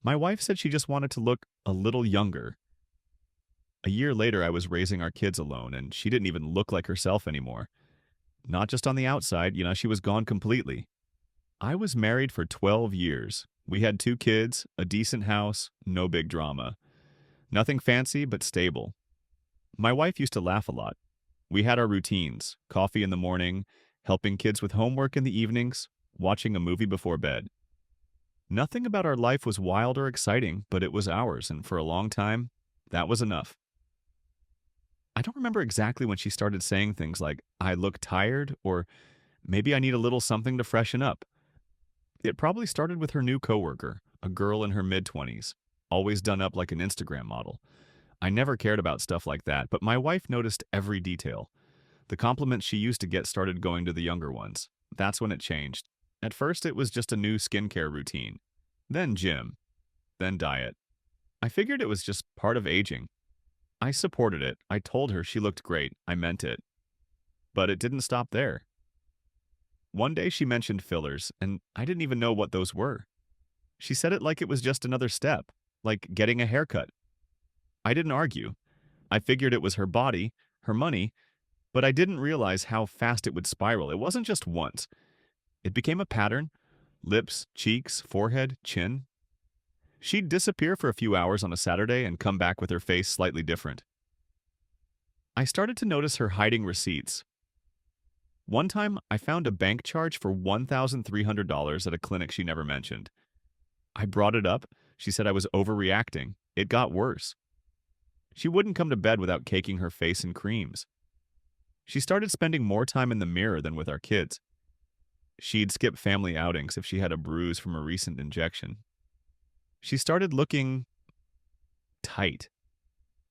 My wife said she just wanted to look a little younger. A year later, I was raising our kids alone, and she didn't even look like herself anymore. Not just on the outside, she was gone completely. I was married for 12 years. We had 2 kids, a decent house, no big drama. Nothing fancy, but stable. My wife used to laugh a lot. We had our routines: coffee in the morning, helping kids with homework in the evenings, watching a movie before bed. Nothing about our life was wild or exciting, but it was ours, and for a long time, that was enough. I don't remember exactly when she started saying things like, I look tired, or maybe I need a little something to freshen up. It probably started with her new coworker, a girl in her mid-20s, always done up like an Instagram model. I never cared about stuff like that, but my wife noticed every detail. The compliments she used to get started going to the younger ones. That's when it changed. At first, it was just a new skincare routine. Then gym. Then diet. I figured it was just part of aging. I supported it. I told her she looked great. I meant it. But it didn't stop there. One day she mentioned fillers, and I didn't even know what those were. She said it like it was just another step, like getting a haircut. I didn't argue. I figured it was her body, her money, but I didn't realize how fast it would spiral. It wasn't just once. It became a pattern: lips, cheeks, forehead, chin. She'd disappear for a few hours on a Saturday and come back with her face slightly different. I started to notice her hiding receipts. One time, I found a bank charge for $1,300 at a clinic she never mentioned. I brought it up. She said I was overreacting. It got worse. She wouldn't come to bed without caking her face in creams. She started spending more time in the mirror than with our kids. She'd skip family outings if she had a bruise from a recent injection. She started looking tight.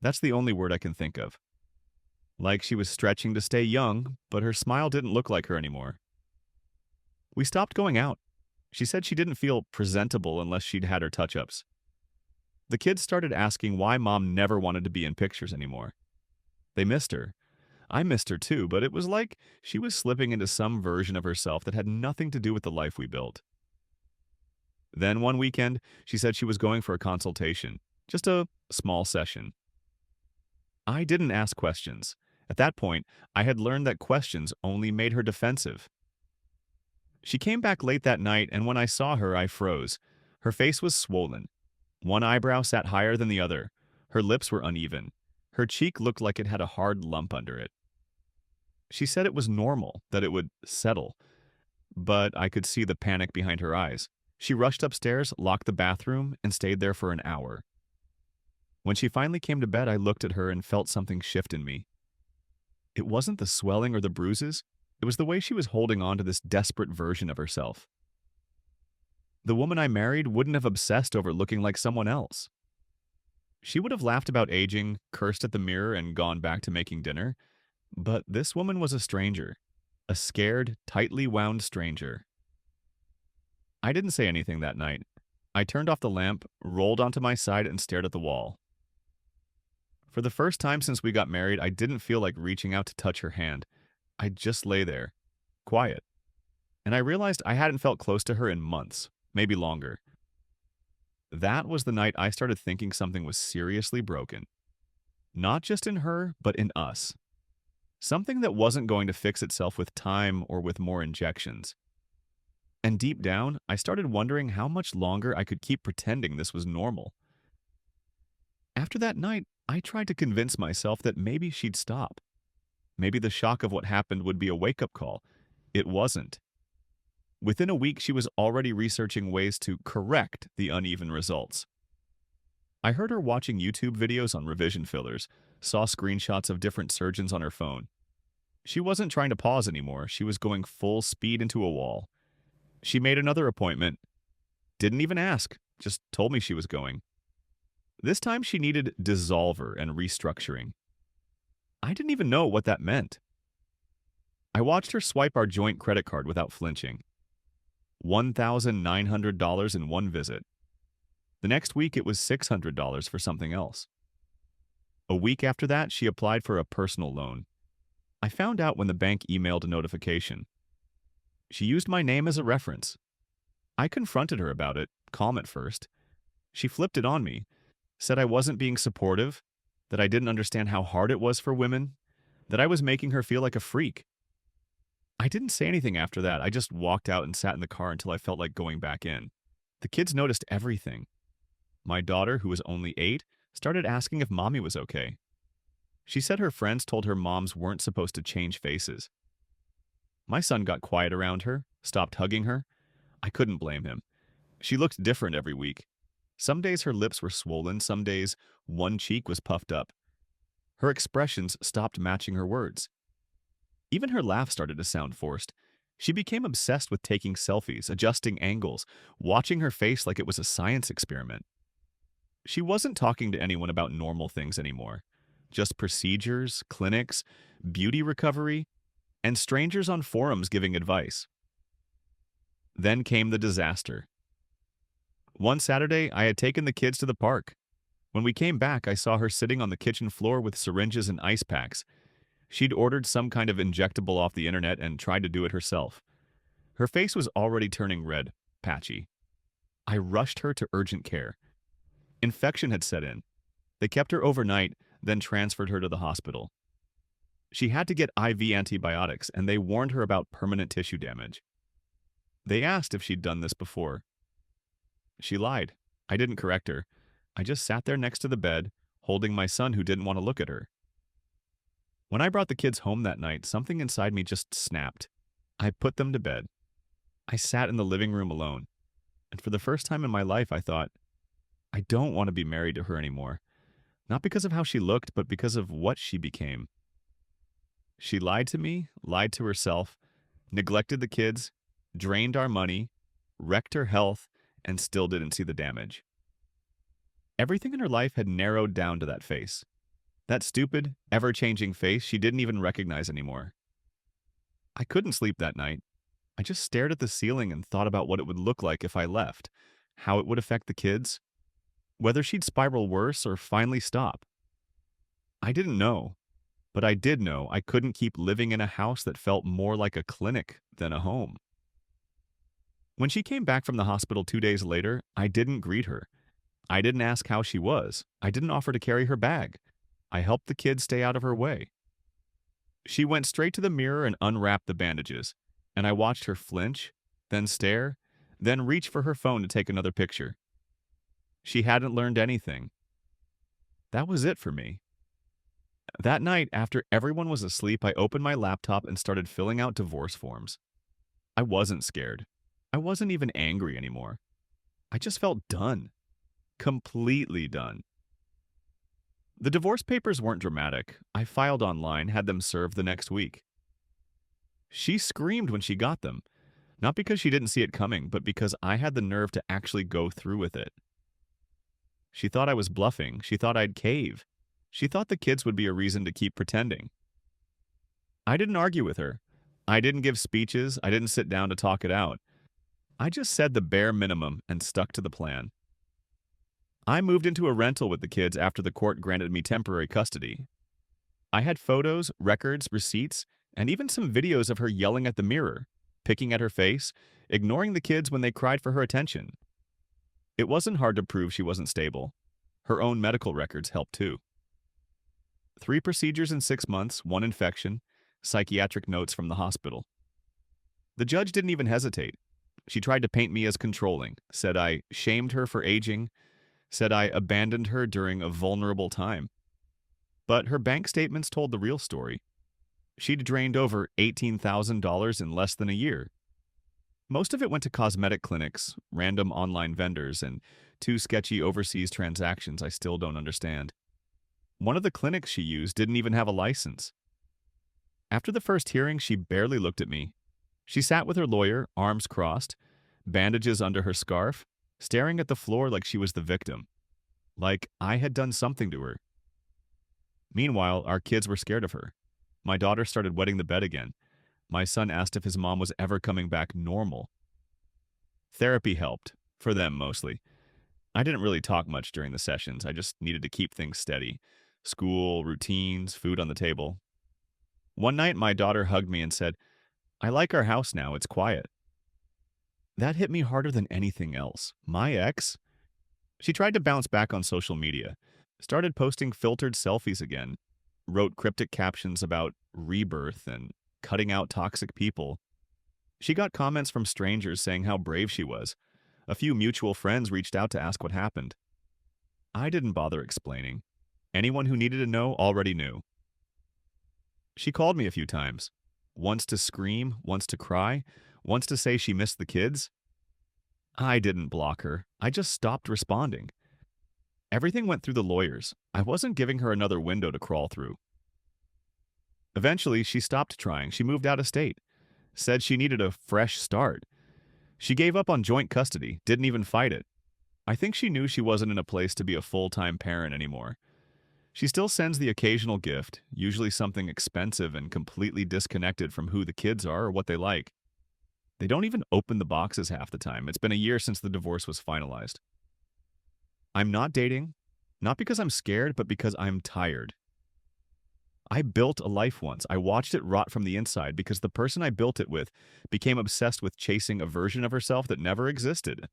That's the only word I can think of. Like she was stretching to stay young, but her smile didn't look like her anymore. We stopped going out. She said she didn't feel presentable unless she'd had her touch-ups. The kids started asking why mom never wanted to be in pictures anymore. They missed her. I missed her too, but it was like she was slipping into some version of herself that had nothing to do with the life we built. Then one weekend, she said she was going for a consultation, just a small session. I didn't ask questions. At that point, I had learned that questions only made her defensive. She came back late that night, and when I saw her, I froze. Her face was swollen. One eyebrow sat higher than the other. Her lips were uneven. Her cheek looked like it had a hard lump under it. She said it was normal, that it would settle, but I could see the panic behind her eyes. She rushed upstairs, locked the bathroom, and stayed there for an hour. When she finally came to bed, I looked at her and felt something shift in me. It wasn't the swelling or the bruises. It was the way she was holding on to this desperate version of herself. The woman I married wouldn't have obsessed over looking like someone else. She would have laughed about aging, cursed at the mirror, and gone back to making dinner. But this woman was a stranger. A scared, tightly wound stranger. I didn't say anything that night. I turned off the lamp, rolled onto my side, and stared at the wall. For the first time since we got married, I didn't feel like reaching out to touch her hand. I just lay there, quiet. And I realized I hadn't felt close to her in months, maybe longer. That was the night I started thinking something was seriously broken. Not just in her, but in us. Something that wasn't going to fix itself with time or with more injections. And deep down, I started wondering how much longer I could keep pretending this was normal. After that night, I tried to convince myself that maybe she'd stop. Maybe the shock of what happened would be a wake-up call. It wasn't. Within a week, she was already researching ways to correct the uneven results. I heard her watching YouTube videos on revision fillers, saw screenshots of different surgeons on her phone. She wasn't trying to pause anymore. She was going full speed into a wall. She made another appointment. Didn't even ask, just told me she was going. This time she needed dissolver and restructuring. I didn't even know what that meant. I watched her swipe our joint credit card without flinching. $1,900 in one visit. The next week it was $600 for something else. A week after that, she applied for a personal loan. I found out when the bank emailed a notification. She used my name as a reference. I confronted her about it, calm at first. She flipped it on me, said I wasn't being supportive, that I didn't understand how hard it was for women, that I was making her feel like a freak. I didn't say anything after that. I just walked out and sat in the car until I felt like going back in. The kids noticed everything. My daughter, who was only 8, started asking if mommy was okay. She said her friends told her moms weren't supposed to change faces. My son got quiet around her, stopped hugging her. I couldn't blame him. She looked different every week. Some days her lips were swollen, some days one cheek was puffed up. Her expressions stopped matching her words. Even her laugh started to sound forced. She became obsessed with taking selfies, adjusting angles, watching her face like it was a science experiment. She wasn't talking to anyone about normal things anymore. Just procedures, clinics, beauty recovery, and strangers on forums giving advice. Then came the disaster. One Saturday, I had taken the kids to the park. When we came back, I saw her sitting on the kitchen floor with syringes and ice packs. She'd ordered some kind of injectable off the internet and tried to do it herself. Her face was already turning red, patchy. I rushed her to urgent care. Infection had set in. They kept her overnight, then transferred her to the hospital. She had to get IV antibiotics, and they warned her about permanent tissue damage. They asked if she'd done this before. She lied. I didn't correct her. I just sat there next to the bed, holding my son who didn't want to look at her. When I brought the kids home that night, something inside me just snapped. I put them to bed. I sat in the living room alone, and for the first time in my life, I thought, I don't want to be married to her anymore. Not because of how she looked, but because of what she became. She lied to me, lied to herself, neglected the kids, drained our money, wrecked her health, and still didn't see the damage. Everything in her life had narrowed down to that face. That stupid, ever-changing face she didn't even recognize anymore. I couldn't sleep that night. I just stared at the ceiling and thought about what it would look like if I left, how it would affect the kids, whether she'd spiral worse or finally stop. I didn't know, but I did know I couldn't keep living in a house that felt more like a clinic than a home. When she came back from the hospital 2 days later, I didn't greet her. I didn't ask how she was. I didn't offer to carry her bag. I helped the kids stay out of her way. She went straight to the mirror and unwrapped the bandages, and I watched her flinch, then stare, then reach for her phone to take another picture. She hadn't learned anything. That was it for me. That night, after everyone was asleep, I opened my laptop and started filling out divorce forms. I wasn't scared. I wasn't even angry anymore. I just felt done. Completely done. The divorce papers weren't dramatic. I filed online, had them served the next week. She screamed when she got them, not because she didn't see it coming, but because I had the nerve to actually go through with it. She thought I was bluffing. She thought I'd cave. She thought the kids would be a reason to keep pretending. I didn't argue with her. I didn't give speeches. I didn't sit down to talk it out. I just said the bare minimum and stuck to the plan. I moved into a rental with the kids after the court granted me temporary custody. I had photos, records, receipts, and even some videos of her yelling at the mirror, picking at her face, ignoring the kids when they cried for her attention. It wasn't hard to prove she wasn't stable. Her own medical records helped too. 3 procedures in 6 months, 1 infection, psychiatric notes from the hospital. The judge didn't even hesitate. She tried to paint me as controlling, said I shamed her for aging, said I abandoned her during a vulnerable time. But her bank statements told the real story. She'd drained over $18,000 in less than a year. Most of it went to cosmetic clinics, random online vendors, and 2 sketchy overseas transactions I still don't understand. One of the clinics she used didn't even have a license. After the first hearing, she barely looked at me. She sat with her lawyer, arms crossed, bandages under her scarf, staring at the floor like she was the victim. Like I had done something to her. Meanwhile, our kids were scared of her. My daughter started wetting the bed again. My son asked if his mom was ever coming back normal. Therapy helped, for them mostly. I didn't really talk much during the sessions. I just needed to keep things steady. School, routines, food on the table. One night, my daughter hugged me and said, "I like our house now, it's quiet." That hit me harder than anything else. My ex? She tried to bounce back on social media, started posting filtered selfies again, wrote cryptic captions about rebirth and cutting out toxic people. She got comments from strangers saying how brave she was. A few mutual friends reached out to ask what happened. I didn't bother explaining. Anyone who needed to know already knew. She called me a few times. Once to scream, once to cry, once to say she missed the kids. I didn't block her. I just stopped responding. Everything went through the lawyers. I wasn't giving her another window to crawl through. Eventually, she stopped trying. She moved out of state. Said she needed a fresh start. She gave up on joint custody, didn't even fight it. I think she knew she wasn't in a place to be a full-time parent anymore. She still sends the occasional gift, usually something expensive and completely disconnected from who the kids are or what they like. They don't even open the boxes half the time. It's been a year since the divorce was finalized. I'm not dating, not because I'm scared, but because I'm tired. I built a life once. I watched it rot from the inside because the person I built it with became obsessed with chasing a version of herself that never existed.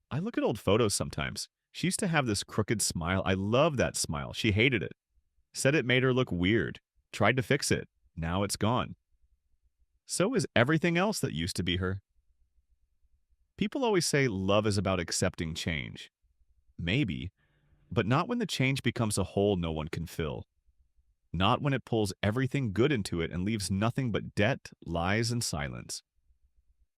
I look at old photos sometimes. She used to have this crooked smile. I love that smile. She hated it. Said it made her look weird. Tried to fix it. Now it's gone. So is everything else that used to be her. People always say love is about accepting change. Maybe, but not when the change becomes a hole no one can fill. Not when it pulls everything good into it and leaves nothing but debt, lies, and silence.